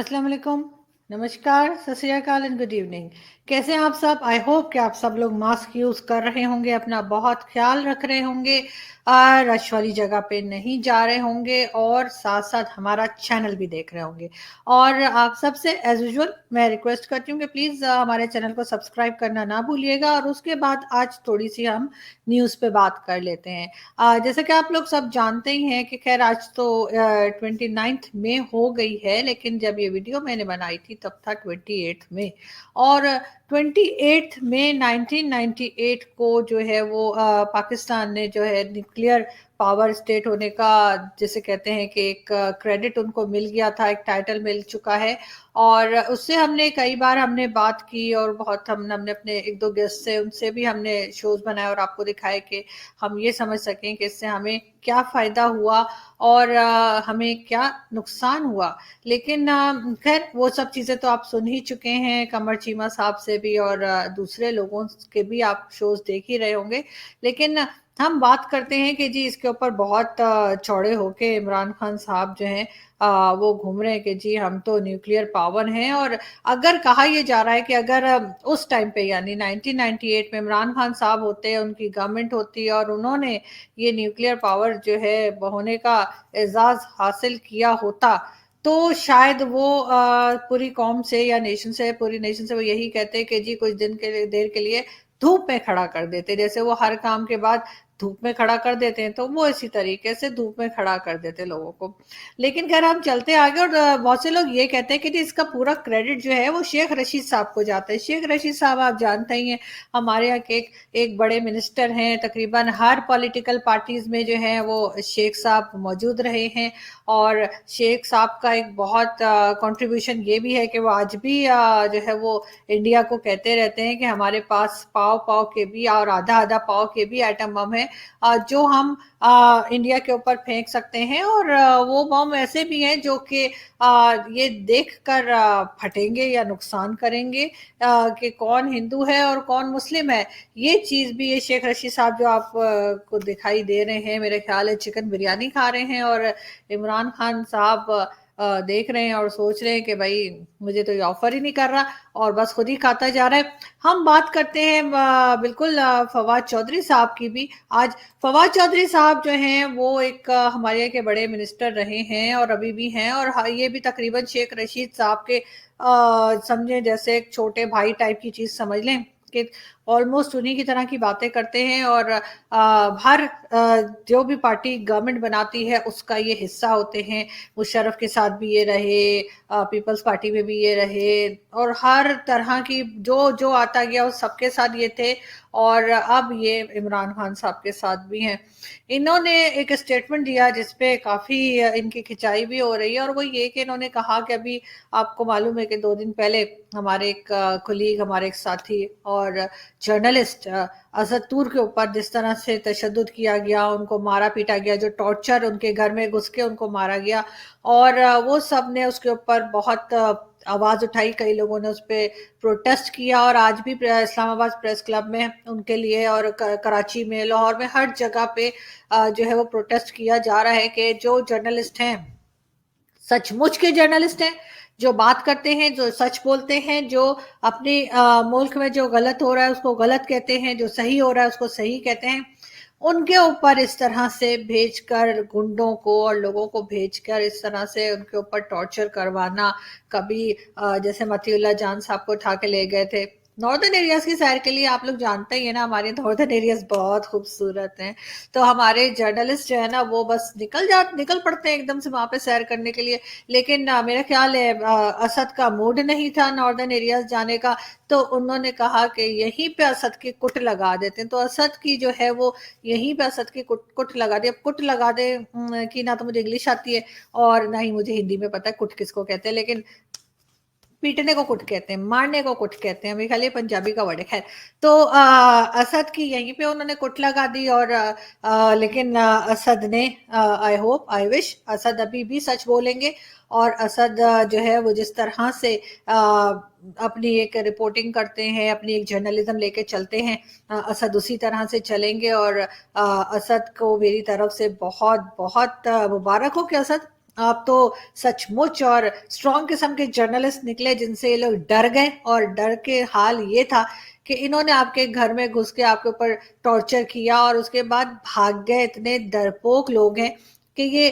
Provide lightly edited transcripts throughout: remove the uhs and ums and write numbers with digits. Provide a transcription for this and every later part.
अस्सलाम वालेकुम, नमस्कार, सत श्री अकाल एंड गुड इवनिंग। कैसे हैं आप सब? आई होप कि आप सब लोग मास्क यूज कर रहे होंगे, अपना बहुत ख्याल रख रहे होंगे, रश वाली जगह पे नहीं जा रहे होंगे और साथ साथ हमारा चैनल भी देख रहे होंगे। और आप सबसे एज यूजुअल मैं रिक्वेस्ट करती हूँ कि प्लीज़ हमारे चैनल को सब्सक्राइब करना ना भूलिएगा। और उसके बाद आज थोड़ी सी हम न्यूज़ पे बात कर लेते हैं। जैसे कि आप लोग सब जानते ही हैं कि खैर आज तो 29 मई हो गई है, लेकिन जब ये वीडियो मैंने बनाई थी तब था 28 मई। और 28 मई 1998 को जो है वो पाकिस्तान ने जो है न्यूक्लियर पावर स्टेट होने का, जैसे कहते हैं कि एक क्रेडिट उनको मिल गया था, एक टाइटल मिल चुका है। और उससे हमने कई बार हमने बात की और बहुत हमने अपने एक दो गेस्ट से उनसे भी हमने शोज बनाए और आपको दिखाए कि हम ये समझ सकें कि इससे हमें क्या फ़ायदा हुआ और हमें क्या नुकसान हुआ। लेकिन खैर वो सब चीज़ें तो आप सुन ही चुके हैं कमर चीमा साहब से भी, और दूसरे लोगों के भी आप शोज़ देख ही रहे होंगे। लेकिन हम बात करते हैं कि जी इसके ऊपर बहुत चौड़े होके इमरान खान साहब जो हैं वो घूम रहे हैं कि जी हम तो न्यूक्लियर पावर हैं। और अगर कहा ये जा रहा है कि अगर उस टाइम पे यानी 1998 में इमरान खान साहब होते, उनकी गवर्नमेंट होती और उन्होंने ये न्यूक्लियर पावर जो है होने का एजाज हासिल किया होता, तो शायद वो पूरी कौम से या नेशन से, पूरी नेशन से वो यही कहते कि जी कुछ दिन के लिए, देर के लिए धूप में खड़ा कर देते। जैसे वो हर काम के बाद धूप में खड़ा कर देते हैं, तो वो इसी तरीके से धूप में खड़ा कर देते लोगों को। लेकिन खैर हम चलते आगे। और बहुत से लोग ये कहते हैं कि जी इसका पूरा क्रेडिट जो है वो शेख रशीद साहब को जाता है। शेख रशीद साहब आप जानते ही हैं, हमारे यहाँ के एक बड़े मिनिस्टर हैं, तकरीबन हर पॉलिटिकल पार्टीज में जो है वो शेख साहब मौजूद रहे हैं। और शेख साहब का एक बहुत कंट्रीब्यूशन ये भी है कि वो आज भी जो है वो इंडिया को कहते रहते हैं कि हमारे पास पाव पाव के भी और आधा आधा पाव के भी एटम बम है, जो हम इंडिया के ऊपर फेंक सकते हैं। और वो बम ऐसे भी हैं जो कि ये देख कर फटेंगे या नुकसान करेंगे कि कौन हिंदू है और कौन मुस्लिम है। ये चीज़ भी, ये शेख रशीद साहब जो आप को दिखाई दे रहे हैं, मेरे ख्याल है चिकन बिरयानी खा रहे हैं और इमरान खान साहब देख रहे हैं और सोच रहे हैं कि भाई मुझे तो ये ऑफर ही नहीं कर रहा और बस खुद ही खाता जा रहा है। हम बात करते हैं बिल्कुल फवाद चौधरी साहब की भी। आज फवाद चौधरी साहब जो हैं वो एक हमारे यहाँ के बड़े मिनिस्टर रहे हैं और अभी भी हैं। और ये भी तकरीबन शेख रशीद साहब के समझे जैसे एक छोटे भाई टाइप की चीज समझ लें कि ऑलमोस्ट उन्हीं की तरह की बातें करते हैं। और हर जो भी पार्टी गवर्नमेंट बनाती है उसका ये हिस्सा होते हैं। मुशर्रफ के साथ भी ये रहे, पीपल्स पार्टी में भी ये रहे, और हर तरह की जो जो आता गया उस सबके साथ ये थे। और अब ये इमरान खान साहब के साथ भी हैं। इन्होंने एक स्टेटमेंट दिया जिसपे काफ़ी इनकी खिंचाई भी हो रही है, और वो ये कि इन्होंने कहा कि अभी आपको मालूम है कि 2 दिन पहले हमारे एक कुलीग, हमारे एक साथी और जर्नलिस्ट असद तूर के ऊपर जिस तरह से तशद्दुद किया गया, उनको मारा पीटा गया, जो टॉर्चर उनके घर में घुस के उनको मारा गया, और वो सब ने उसके ऊपर बहुत आवाज़ उठाई। कई लोगों ने उस पर प्रोटेस्ट किया और आज भी इस्लामाबाद प्रेस क्लब में उनके लिए, और कराची में, लाहौर में, हर जगह पे जो है वो प्रोटेस्ट किया जा रहा है कि जो जर्नलिस्ट हैं, सचमुच के जर्नलिस्ट हैं, जो बात करते हैं, जो सच बोलते हैं, जो अपने मुल्क में जो गलत हो रहा है उसको गलत कहते हैं, जो सही हो रहा है उसको सही कहते हैं, उनके ऊपर इस तरह से भेजकर, गुंडों को और लोगों को भेजकर इस तरह से उनके ऊपर टॉर्चर करवाना। कभी जैसे मतीउल्लाह जान साहब को उठा के ले गए थे नॉर्दर्न एरियाज की सैर के लिए। आप लोग जानते ही है ना, हमारे नॉर्दर्न एरियाज बहुत खूबसूरत हैं, तो हमारे जर्नलिस्ट जो है ना वो बस निकल पड़ते हैं एकदम से वहां पे सैर करने के लिए। लेकिन मेरा ख्याल है असद का मूड नहीं था नॉर्दर्न एरियाज जाने का, तो उन्होंने कहा कि यहीं पे असद की कुट लगा देते हैं। तो असद की जो है वो यहीं पे असद की कुट लगा दी। अब कुट लगा दे कि ना तो मुझे इंग्लिश आती है और ना ही मुझे हिंदी में पता है कुट किसको कहते हैं, लेकिन पीटने को कुट कहते हैं, मारने को कुट कहते हैं, मेरे ख्याल ये पंजाबी का वर्ड है। खैर, तो असद की यहीं पे उन्होंने कुट लगा दी। और लेकिन असद ने, I hope, I wish Asad अभी भी सच बोलेंगे। और असद जो है वो जिस तरह से अपनी एक रिपोर्टिंग करते हैं, अपनी एक जर्नलिज्म लेके चलते हैं, असद उसी तरह से चलेंगे। और असद को मेरी तरफ से बहुत बहुत मुबारक हो कि असद आप तो सचमुच और स्ट्रॉन्ग किस्म के जर्नलिस्ट निकले जिनसे ये लोग डर गए, और डर के हाल ये था कि इन्होंने आपके घर में घुस के आपके ऊपर टॉर्चर किया और उसके बाद भाग गए। इतने डरपोक लोग हैं कि ये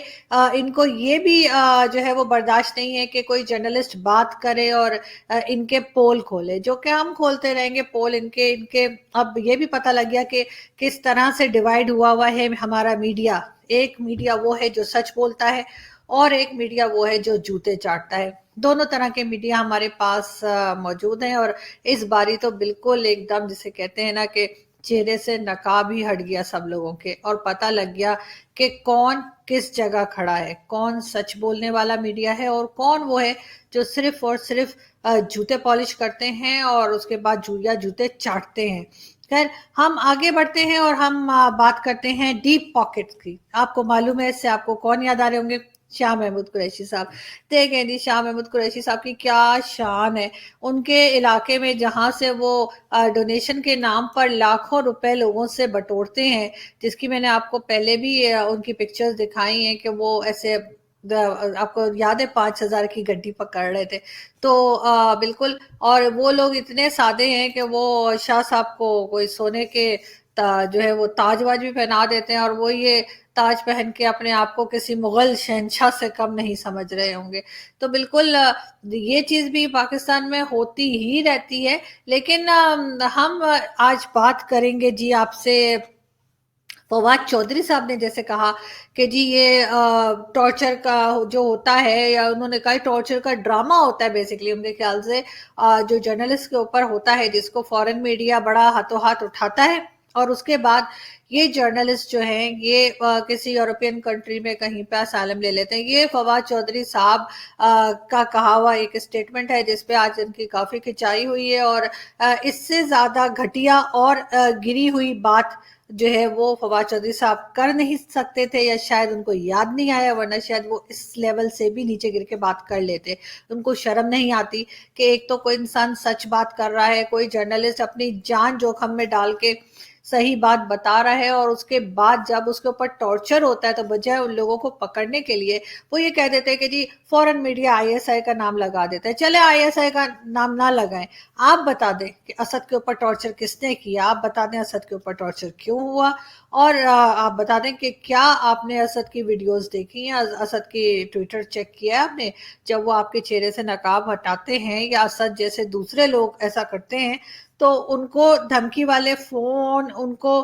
इनको ये भी जो है वो बर्दाश्त नहीं है कि कोई जर्नलिस्ट बात करे और इनके पोल खोले, जो कि हम खोलते रहेंगे पोल इनके इनके। अब ये भी पता लग गया कि किस तरह से डिवाइड हुआ हुआ है हमारा मीडिया। एक मीडिया वो है जो सच बोलता है और एक मीडिया वो है जो जूते चाटता है। दोनों तरह के मीडिया हमारे पास मौजूद हैं, और इस बारी तो बिल्कुल एकदम जिसे कहते हैं ना कि चेहरे से नकाब ही हट गया सब लोगों के, और पता लग गया कि कौन किस जगह खड़ा है, कौन सच बोलने वाला मीडिया है और कौन वो है जो सिर्फ और सिर्फ जूते पॉलिश करते हैं और उसके बाद जूते चाटते हैं। खैर, हम आगे बढ़ते हैं और हम बात करते हैं डीप पॉकेट्स की। आपको मालूम है इससे आपको कौन याद आ रहे होंगे? शाह महमूद कुरैशी साहब। देखें जी, शाह महमूद कुरैशी साहब की क्या शान है। उनके इलाके में जहां से वो डोनेशन के नाम पर लाखों रुपए लोगों से बटोरते हैं, जिसकी मैंने आपको पहले भी उनकी पिक्चर्स दिखाई हैं कि वो ऐसे आपको याद है 5,000 की गड्डी पकड़ रहे थे। तो बिल्कुल, और वो लोग इतने सादे हैं कि वो शाह साहब को कोई सोने के जो है वो ताज वाज भी पहना देते हैं, और वो ये ताज पहन के अपने आप को किसी मुगल शहनशाह से कम नहीं समझ रहे होंगे। तो बिल्कुल ये चीज भी पाकिस्तान में होती ही रहती है। लेकिन हम आज बात करेंगे जी आपसे। फवाद चौधरी साहब ने जैसे कहा कि जी ये टॉर्चर का जो होता है, या उन्होंने कहा टॉर्चर का ड्रामा होता है बेसिकली उनके ख्याल से, जो जर्नलिस्ट के ऊपर होता है, जिसको फॉरेन मीडिया बड़ा हाथों हाथ उठाता है, और उसके बाद ये जर्नलिस्ट जो हैं ये किसी यूरोपियन कंट्री में कहीं पे असाइलम ले लेते हैं। ये फवाद चौधरी साहब का कहा हुआ एक स्टेटमेंट है जिसपे आज इनकी काफी खिंचाई हुई है, और इससे ज्यादा घटिया और गिरी हुई बात जो है वो फवाद चौधरी साहब कर नहीं सकते थे, या शायद उनको याद नहीं आया, वरना शायद वो इस लेवल से भी नीचे गिर के बात कर लेते। उनको शर्म नहीं आती कि एक तो कोई इंसान सच बात कर रहा है, कोई जर्नलिस्ट अपनी जान जोखिम में डाल के सही बात बता रहा है, और उसके बाद जब उसके ऊपर टॉर्चर होता है तो बजाय उन लोगों को पकड़ने के लिए वो ये कह देते हैं कि जी फॉरेन मीडिया आईएसआई का नाम लगा देता है। चले आईएसआई का नाम ना लगाएं, आप बता दें कि असद के ऊपर टॉर्चर किसने किया, आप बता दें असद के ऊपर टॉर्चर क्यों हुआ, और आप बता दें कि क्या आपने असद की वीडियोस देखी हैं, असद की ट्विटर चेक किया है आपने, जब वो आपके चेहरे से नकाब हटाते हैं या असद जैसे दूसरे लोग ऐसा करते हैं तो उनको धमकी वाले फोन, उनको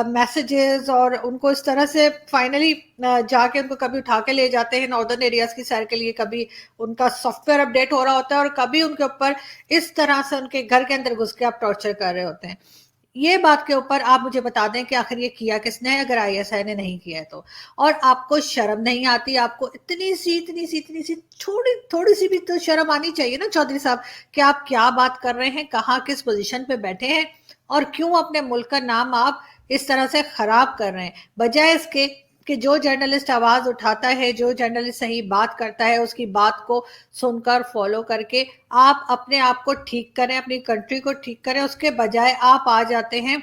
मैसेजेस, और उनको इस तरह से फाइनली जाके उनको कभी उठा के ले जाते हैं नॉर्दर्न एरियाज की सैर के लिए, कभी उनका सॉफ्टवेयर अपडेट हो रहा होता है और कभी उनके ऊपर इस तरह से उनके घर के अंदर घुस के आप टॉर्चर कर रहे होते हैं। ये बात के ऊपर आप मुझे बता दें कि आखिर ये किया किसने है, अगर आईएसआई ने नहीं किया है तो। और आपको शर्म नहीं आती? आपको इतनी सी थोड़ी सी भी तो शर्म आनी चाहिए ना चौधरी साहब, कि आप क्या बात कर रहे हैं, कहाँ किस पोजीशन पे बैठे हैं, और क्यों अपने मुल्क का नाम आप इस तरह से खराब कर रहे हैं, बजाय इसके कि जो जर्नलिस्ट आवाज उठाता है, जो जर्नलिस्ट सही बात करता है, उसकी बात को सुनकर फॉलो करके आप अपने आप को ठीक करें, अपनी कंट्री को ठीक करें। उसके बजाय आप आ जाते हैं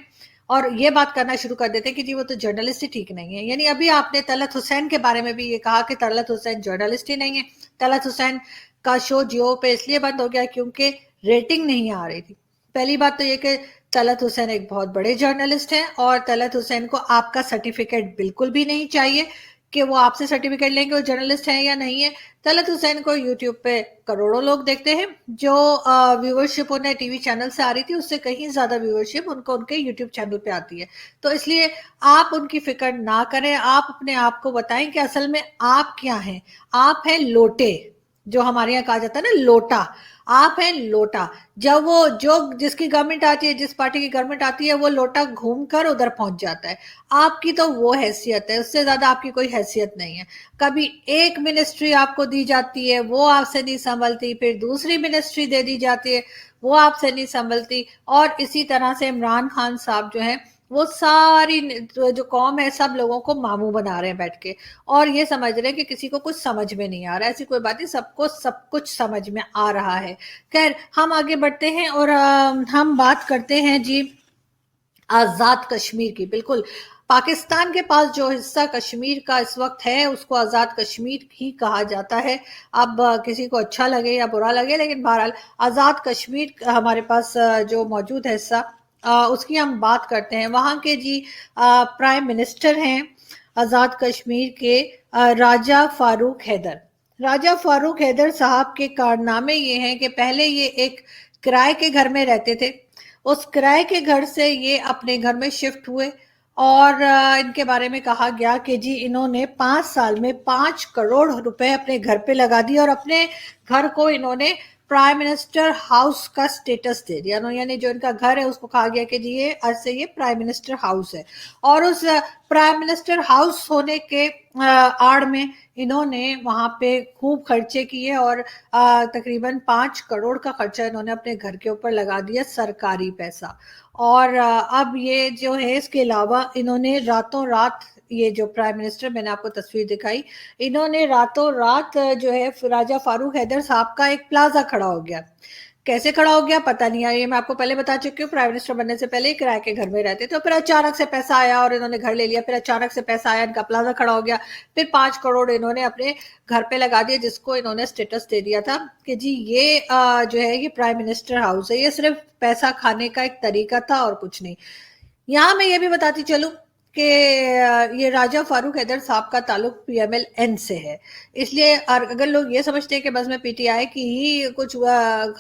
और ये बात करना शुरू कर देते हैं कि जी वो तो जर्नलिस्ट ही ठीक नहीं है। यानी अभी आपने तलत हुसैन के बारे में भी ये कहा कि तलत हुसैन जर्नलिस्ट ही नहीं है। तलत हुसैन का शो जियो पे इसलिए बंद हो गया क्योंकि रेटिंग नहीं आ रही थी। पहली बात तो ये कि तलत हुसैन एक बहुत बड़े जर्नलिस्ट हैं, और तलत हुसैन को आपका सर्टिफिकेट बिल्कुल भी नहीं चाहिए कि वो आपसे सर्टिफिकेट लेंगे वो जर्नलिस्ट हैं या नहीं है। तलत हुसैन को यूट्यूब पे करोड़ों लोग देखते हैं। जो व्यूअरशिप उन्हें टीवी चैनल से आ रही थी उससे कहीं ज्यादा व्यूअरशिप उनको उनके यूट्यूब चैनल पे आती है। तो इसलिए आप उनकी फिक्र ना करें, आप अपने आप को बताएं कि असल में आप क्या हैं। आप हैं लोटे, जो हमारे यहाँ कहा जाता है ना लोटा, आप हैं लोटा। जब वो जो जिसकी गवर्नमेंट आती है, जिस पार्टी की गवर्नमेंट आती है, वो लोटा घूमकर उधर पहुंच जाता है। आपकी तो वो हैसियत है, उससे ज्यादा आपकी कोई हैसियत नहीं है। कभी एक मिनिस्ट्री आपको दी जाती है वो आपसे नहीं संभलती, फिर दूसरी मिनिस्ट्री दे दी जाती है वो आपसे नहीं संभलती, और इसी तरह से इमरान खान साहब जो है वो सारी जो कौम है सब लोगों को मामू बना रहे हैं बैठ के, और ये समझ रहे हैं कि किसी को कुछ समझ में नहीं आ रहा है। ऐसी कोई बात नहीं, सबको सब कुछ समझ में आ रहा है। खैर, हम आगे बढ़ते हैं और हम बात करते हैं जी आजाद कश्मीर की। बिल्कुल, पाकिस्तान के पास जो हिस्सा कश्मीर का इस वक्त है उसको आज़ाद कश्मीर ही कहा जाता है। अब किसी को अच्छा लगे या बुरा लगे, लेकिन बहरहाल आज़ाद कश्मीर हमारे पास जो मौजूद है हिस्सा, उसकी हम बात करते हैं। वहाँ के जी प्राइम मिनिस्टर हैं आज़ाद कश्मीर के राजा फारूक हैदर। राजा फारूक हैदर साहब के कारनामे ये हैं कि पहले ये एक किराए के घर में रहते थे। उस किराए के घर से ये अपने घर में शिफ्ट हुए और इनके बारे में कहा गया कि जी इन्होंने 5 साल में 5 करोड़ रुपए अपने घर पे लगा दिए और अपने घर को इन्होंने प्राइम मिनिस्टर हाउस का स्टेटस दे दिया। यानी जो इनका घर है उसको कहा गया कि जी ये आज से ये प्राइम मिनिस्टर हाउस है। और उस प्राइम मिनिस्टर हाउस होने के आड़ में इन्होंने वहां पे खूब खर्चे किए और तकरीबन 5 करोड़ का खर्चा इन्होंने अपने घर के ऊपर लगा दिया, सरकारी पैसा। और अब ये जो है इसके अलावा इन्होंने रातों रात, ये जो प्राइम मिनिस्टर मैंने आपको तस्वीर दिखाई, इन्होंने रातों रात जो है राजा फारूक हैदर साहब का एक प्लाजा खड़ा हो गया। कैसे खड़ा हो गया पता नहीं है, ये मैं आपको पहले बता चुकी हूँ। प्राइम मिनिस्टर बनने से पहले ही किराए के घर में रहते थे, फिर अचानक से पैसा आया और इन्होंने घर ले लिया। फिर अचानक से पैसा आया, इनका प्लाजा खड़ा हो गया। फिर 5 करोड़ इन्होंने अपने घर पे लगा दिया, जिसको इन्होंने स्टेटस दे दिया था कि जी ये जो है ये प्राइम मिनिस्टर हाउस है। ये सिर्फ पैसा खाने का एक तरीका था और कुछ नहीं। यहाँ मैं ये भी बताती चलूं कि ये राजा फारूक हैदर साहब का ताल्लुक पीएमएल-एन से है। इसलिए अगर लोग ये समझते हैं कि बस मैं पीटीआई की ही कुछ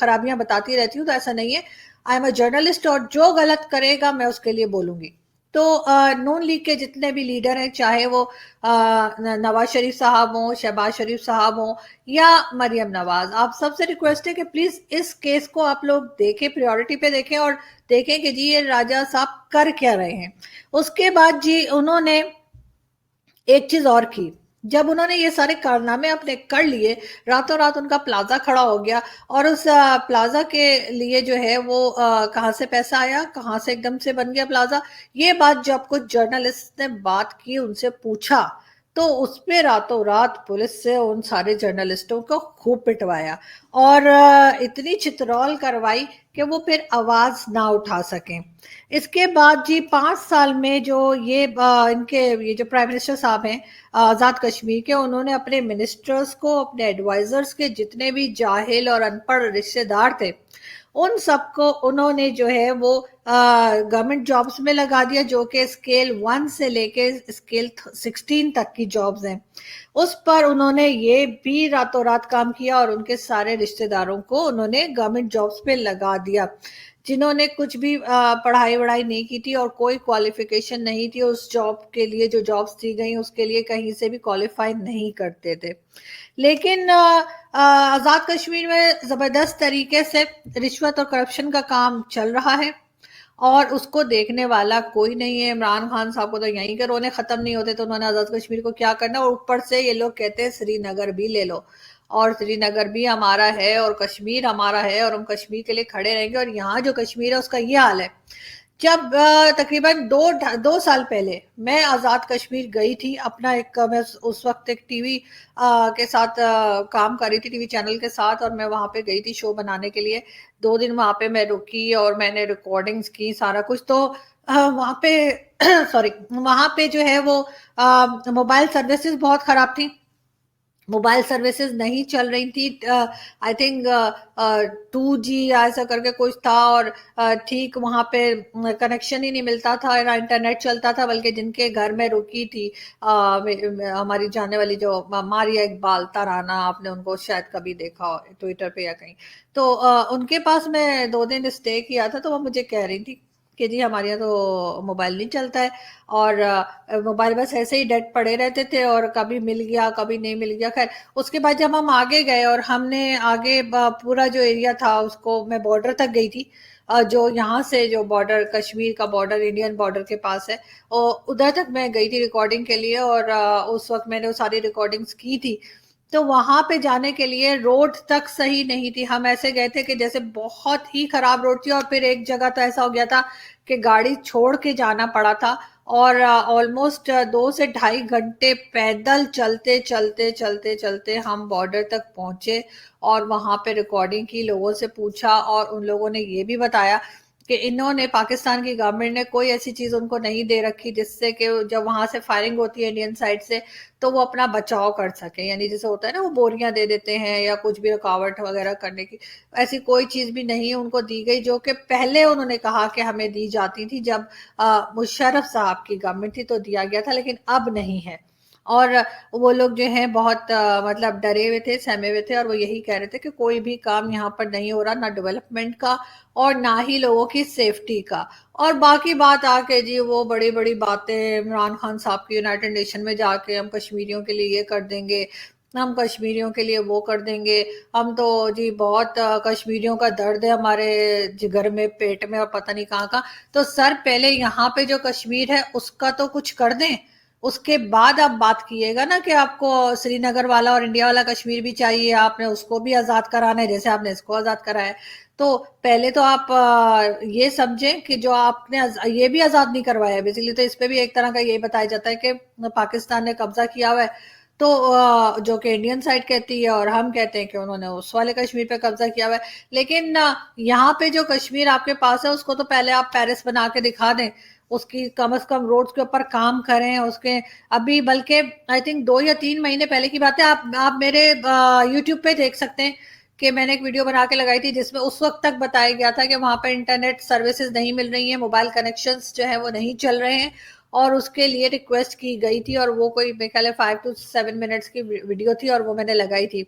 खराबियां बताती रहती हूँ, तो ऐसा नहीं है। आई एम अ जर्नलिस्ट और जो गलत करेगा मैं उसके लिए बोलूंगी। तो नून लीग के जितने भी लीडर हैं, चाहे वो नवाज शरीफ साहब हों, शहबाज शरीफ साहब हों या मरियम नवाज, आप सबसे रिक्वेस्ट है कि प्लीज इस केस को आप लोग देखें, प्रायोरिटी पे देखें और देखें कि जी ये राजा साहब कर क्या रहे हैं। उसके बाद जी उन्होंने एक चीज और की। जब उन्होंने ये सारे कारनामे अपने कर लिए, रातों रात उनका प्लाजा खड़ा हो गया और उस प्लाजा के लिए जो है वो कहाँ से पैसा आया, कहाँ से एकदम से बन गया प्लाजा, ये बात जब कुछ जर्नलिस्ट ने बात की, उनसे पूछा, तो उस पे रातों रात पुलिस से उन सारे जर्नलिस्टों को खूब पिटवाया और इतनी चित्रौल करवाई कि वो फिर आवाज ना उठा सकें। इसके बाद जी 5 साल में जो ये इनके ये जो प्राइम मिनिस्टर साहब हैं आजाद कश्मीर के, उन्होंने अपने मिनिस्टर्स को, अपने एडवाइजर्स के जितने भी जाहिल और अनपढ़ रिश्तेदार थे, उन सबको उन्होंने जो है वो गवर्नमेंट जॉब्स में लगा दिया, जो कि स्केल 1 से लेके स्केल 16 तक की जॉब्स हैं। उस पर उन्होंने ये भी रातों रात काम किया और उनके सारे रिश्तेदारों को उन्होंने गवर्नमेंट जॉब्स पे लगा दिया, जिन्होंने कुछ भी पढ़ाई वढ़ाई नहीं की थी और कोई क्वालिफिकेशन नहीं थी उस जॉब के लिए। जो जॉब्स दी गई उसके लिए कहीं से भी क्वालिफाई नहीं करते थे। लेकिन आजाद कश्मीर में जबरदस्त तरीके से रिश्वत और करप्शन का काम चल रहा है और उसको देखने वाला कोई नहीं है। इमरान खान साहब को तो यहीं के रोने खत्म नहीं होते, तो उन्होंने आजाद कश्मीर को क्या करना। और ऊपर से ये लोग कहते हैं श्रीनगर भी ले लो, और श्रीनगर भी हमारा है और कश्मीर हमारा है और हम कश्मीर के लिए खड़े रहेंगे। और यहाँ जो कश्मीर है उसका ये हाल है। जब तकरीबन दो साल पहले मैं आज़ाद कश्मीर गई थी, अपना एक मैं उस वक्त एक टीवी के साथ काम कर रही थी, टीवी चैनल के साथ, और मैं वहां पे गई थी शो बनाने के लिए। 2 दिन वहां पे मैं रुकी और मैंने रिकॉर्डिंग्स की, सारा कुछ। तो वहां पे सॉरी, वहां पे जो है वो मोबाइल सर्विसेज बहुत खराब थी, मोबाइल सर्विसेज नहीं चल रही थी। आई थिंक 2G ऐसा करके कुछ था और ठीक वहां पे कनेक्शन ही नहीं मिलता था, ना इंटरनेट चलता था। बल्कि जिनके घर में रुकी थी हमारी जाने वाली जो मारिया इकबाल तराना, आपने उनको शायद कभी देखा हो ट्विटर पे या कहीं, तो उनके पास मैं 2 दिन स्टे किया था। तो वो मुझे कह रही थी कि जी हमारे यहाँ तो मोबाइल नहीं चलता है और मोबाइल बस ऐसे ही डेड पड़े रहते थे और कभी मिल गया कभी नहीं मिल गया। खैर उसके बाद जब हम आगे गए और हमने आगे पूरा जो एरिया था उसको, मैं बॉर्डर तक गई थी, जो यहाँ से जो बॉर्डर, कश्मीर का बॉर्डर इंडियन बॉर्डर के पास है, और उधर तक मैं गई थी रिकॉर्डिंग के लिए। और उस वक्त मैंने वो सारी रिकॉर्डिंग्स की थी। तो वहां पे जाने के लिए रोड तक सही नहीं थी। हम ऐसे गए थे कि जैसे बहुत ही खराब रोड थी, और फिर एक जगह तो ऐसा हो गया था कि गाड़ी छोड़ के जाना पड़ा था और ऑलमोस्ट 2 से ढाई घंटे पैदल चलते चलते चलते चलते हम बॉर्डर तक पहुंचे और वहां पे रिकॉर्डिंग की, लोगों से पूछा और उन लोगों ने ये भी बताया کہ انہوں نے پاکستان کی گورنمنٹ نے کوئی ایسی چیز ان کو نہیں دے رکھی جس سے کہ جب وہاں سے فائرنگ ہوتی ہے انڈین سائڈ سے تو وہ اپنا بچاؤ کر سکیں. یعنی جیسے ہوتا ہے نا وہ بوریاں دے دیتے ہیں یا کچھ بھی رکاوٹ وغیرہ کرنے کی, ایسی کوئی چیز بھی نہیں ان کو دی گئی, جو کہ پہلے انہوں نے کہا کہ ہمیں دی جاتی تھی جب مشرف صاحب کی گورنمنٹ تھی تو دیا گیا تھا, لیکن اب نہیں ہے. اور وہ لوگ جو ہیں بہت مطلب ڈرے ہوئے تھے, سہمے ہوئے تھے, اور وہ یہی کہہ رہے تھے کہ کوئی بھی کام یہاں پر نہیں ہو رہا, نہ ڈیولپمنٹ کا اور نہ ہی لوگوں کی سیفٹی کا. اور باقی بات آ کے جی وہ بڑی بڑی باتیں عمران خان صاحب کی یونائٹڈ نیشن میں جا کے ہم کشمیریوں کے لیے یہ کر دیں گے, ہم کشمیریوں کے لیے وہ کر دیں گے, ہم تو جی بہت کشمیریوں کا درد ہے ہمارے جگر میں, پیٹ میں, اور پتہ نہیں کہاں کا. تو سر پہلے یہاں پہ جو کشمیر ہے اس کا تو کچھ کر دیں, اس کے بعد آپ بات کیے گا نا کہ آپ کو سری نگر والا اور انڈیا والا کشمیر بھی چاہیے, آپ نے اس کو بھی آزاد کرانا ہے جیسے آپ نے اس کو آزاد کرایا ہے. تو پہلے تو آپ یہ سمجھیں کہ جو آپ نے یہ بھی آزاد نہیں کروایا ہے بیسیکلی, تو اس پہ بھی ایک طرح کا یہ بتایا جاتا ہے کہ پاکستان نے قبضہ کیا ہوا ہے, تو جو کہ انڈین سائڈ کہتی ہے اور ہم کہتے ہیں کہ انہوں نے اس والے کشمیر پہ قبضہ کیا ہوا ہے. لیکن یہاں پہ جو کشمیر آپ کے پاس ہے اس کو تو پہلے آپ پیرس بنا کے دکھا دیں, اس کی کم از کم روڈز کے اوپر کام کریں. اس کے ابھی بلکہ آئی تھنک 2 یا 3 مہینے پہلے کی بات ہے, آپ میرے یوٹیوب پہ دیکھ سکتے ہیں کہ میں نے ایک ویڈیو بنا کے لگائی تھی جس میں اس وقت تک بتایا گیا تھا کہ وہاں پہ انٹرنیٹ سروسز نہیں مل رہی ہیں, موبائل کنیکشنز جو ہے وہ نہیں چل رہے ہیں, اور اس کے لیے ریکویسٹ کی گئی تھی, اور وہ کوئی میرے خیال ہے 5 to 7 منٹس کی ویڈیو تھی, اور وہ میں نے لگائی تھی.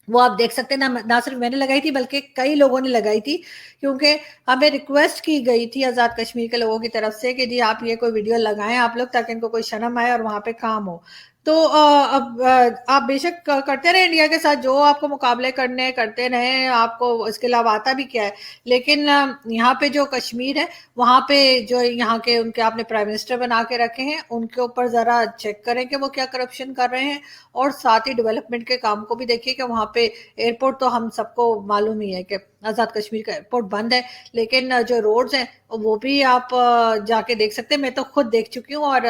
وہ آپ دیکھ سکتے ہیں, نہ صرف میں نے لگائی تھی بلکہ کئی لوگوں نے لگائی تھی, کیونکہ ہمیں ریکویسٹ کی گئی تھی آزاد کشمیر کے لوگوں کی طرف سے کہ جی آپ یہ کوئی ویڈیو لگائیں آپ لوگ, تاکہ ان کو کوئی شرم آئے اور وہاں پہ کام ہو. تو اب آپ بے شک کرتے رہے انڈیا کے ساتھ جو آپ کو مقابلے کرنے کرتے رہیں, آپ کو اس کے علاوہ آتا بھی کیا ہے, لیکن یہاں پہ جو کشمیر ہے وہاں پہ جو یہاں کے ان کے آپ نے پرائم منسٹر بنا کے رکھے ہیں, ان کے اوپر ذرا چیک کریں کہ وہ کیا کرپشن کر رہے ہیں, اور ساتھ ہی ڈیولپمنٹ کے کام کو بھی دیکھیے کہ وہاں پہ ایئرپورٹ تو ہم سب کو معلوم ہی ہے کہ آزاد کشمیر کا ایئرپورٹ بند ہے, لیکن جو روڈز ہیں وہ بھی آپ جا کے دیکھ سکتے ہیں. میں تو خود دیکھ چکی ہوں, اور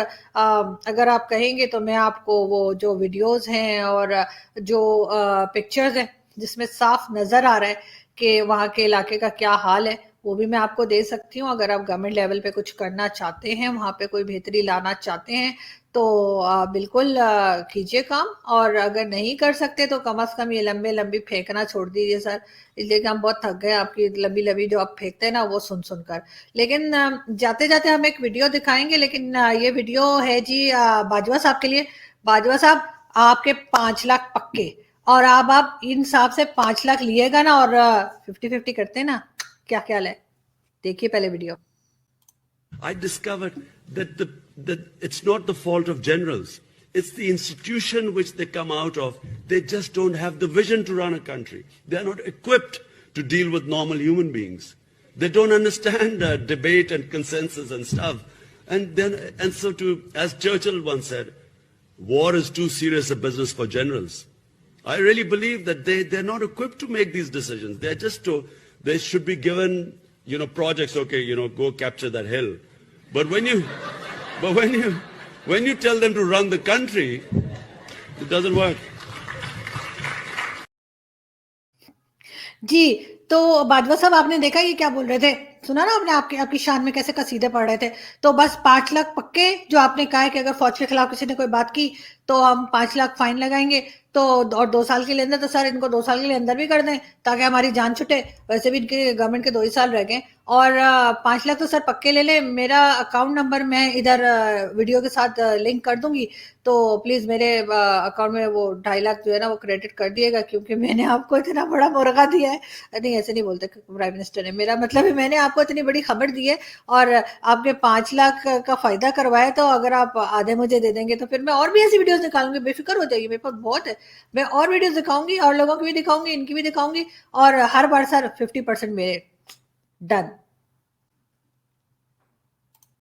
اگر آپ کہیں گے تو میں آپ کو وہ جو ویڈیوز ہیں اور جو پکچرز ہیں جس میں صاف نظر آ رہا ہے کہ وہاں کے علاقے کا کیا حال ہے, وہ بھی میں آپ کو دے سکتی ہوں. اگر آپ گورنمنٹ لیول پہ کچھ کرنا چاہتے ہیں, وہاں پہ کوئی بہتری لانا چاہتے ہیں, تو بالکل کیجئے کام, اور اگر نہیں کر سکتے تو کم از کم یہ لمبی پھینکنا چھوڑ دیجیے سر, اس لیے کہ ہم بہت تھک گئے آپ کی لمبی جو آپ پھینکتے ہیں نا وہ سن کر. لیکن جاتے جاتے ہم ایک ویڈیو دکھائیں گے, لیکن یہ ویڈیو ہے جی باجوہ صاحب کے لیے. باجوہ صاحب آپ کے 5 لاکھ پکے, اور آپ ان صاحب سے 5 لاکھ لیے گا نا, اور 50-50 کرتے ہیں نا, کیا خیال ہے؟ دیکھیے پہلے video. I discovered that it's not the fault of generals. It's the institution which they come out of. They just don't have the vision to run a country. They're not equipped to deal with normal human beings. They don't understand debate and consensus and stuff. And so as Churchill once said, war is too serious a business for generals. I really believe that they're not equipped to make these decisions. They should be given projects, okay, go capture that hill. But when you tell them to run the country, it doesn't work. جی تو باجوہ صاحب آپ نے دیکھا یہ کیا بول رہے تھے, سنا نا آپ نے, آپ کی شان میں کیسے قصیدے پڑھ رہے تھے. تو بس 5 لاکھ پکے جو آپ نے کہا ہے کہ اگر فوج کے خلاف کسی نے کوئی بات کی تو ہم 5 لاکھ فائن لگائیں گے, تو اور 2 سال کے لیے اندر, تو سر ان کو 2 سال کے لیے اندر بھی کر دیں تاکہ ہماری جان چھٹے. ویسے بھی ان کے گورنمنٹ کے 2 ہی سال رہ گئے, اور 5 لاکھ تو سر پکے لے لیں. میرا اکاؤنٹ نمبر میں ادھر ویڈیو کے ساتھ لنک کر دوں گی, تو پلیز میرے اکاؤنٹ میں وہ 2.5 لاکھ جو ہے نا وہ کریڈٹ کر دیے گا, کیونکہ میں نے آپ کو اتنا بڑا مرغہ دیا ہے. نہیں ایسے نہیں بولتے پرائم منسٹر نے, میرا مطلب ہے میں نے آپ کو اتنی بڑی خبر دی ہے اور آپ نے 5 لاکھ کا فائدہ کروایا, تو اگر آپ آدھے مجھے دے دیں گے تو پھر میں اور بھی ایسی ویڈیوز نکالوں گی, بے فکر ہو جائیے, میرے پاس بہت ہے. میں اور ویڈیوز دکھاؤں گی, اور لوگوں کی بھی دکھاؤں گی, ان کی بھی دکھاؤں گی, اور ہر بار سر 50% میرے. ڈن.